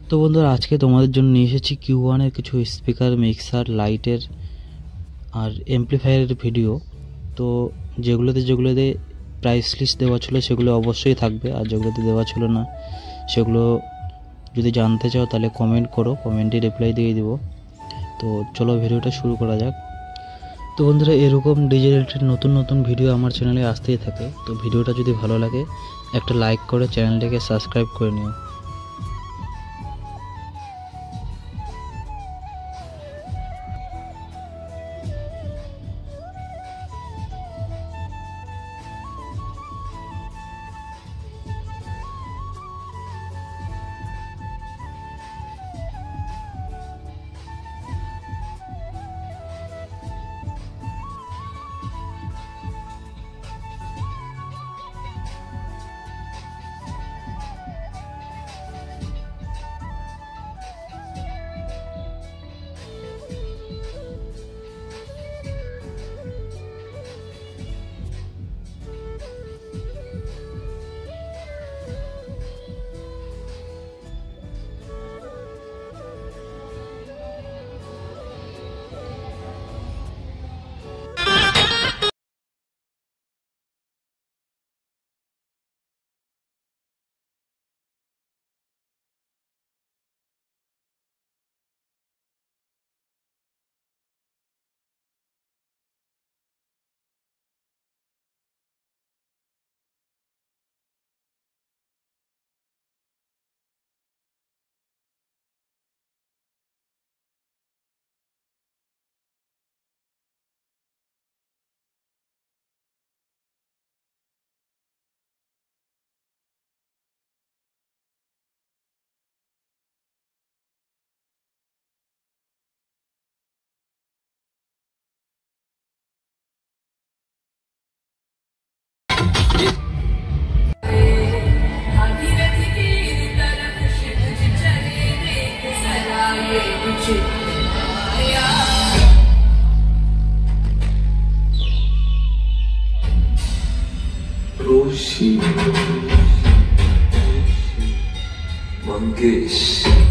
তো বন্ধুরা আজকে তোমাদের জন্য নিয়ে এসেছি Q1 এর কিছু স্পিকার, মিক্সার, লাইটের আর এমপ্লিফায়ারের ভিডিও। তো যেগুলোতে প্রাইস লিস্ট দেওয়া ছিল সেগুলো অবশ্যই থাকবে, আর যেগুলোতে দেওয়া ছিল না সেগুলো যদি জানতে চাও তাহলে কমেন্ট করো, কমেন্টে রিপ্লাই দিয়ে দিব। তো চলো ভিডিওটা শুরু করা যাক। তো বন্ধুরা এরকম ডিজে রিলেটেড নতুন নতুন ভিডিও আমার চ্যানেলে আসতেই থাকে। তো ভিডিওটা যদি ভালো লাগে একটা লাইক করে চ্যানেলটাকে সাবস্ক্রাইব করে নিও। Roshi Mangesh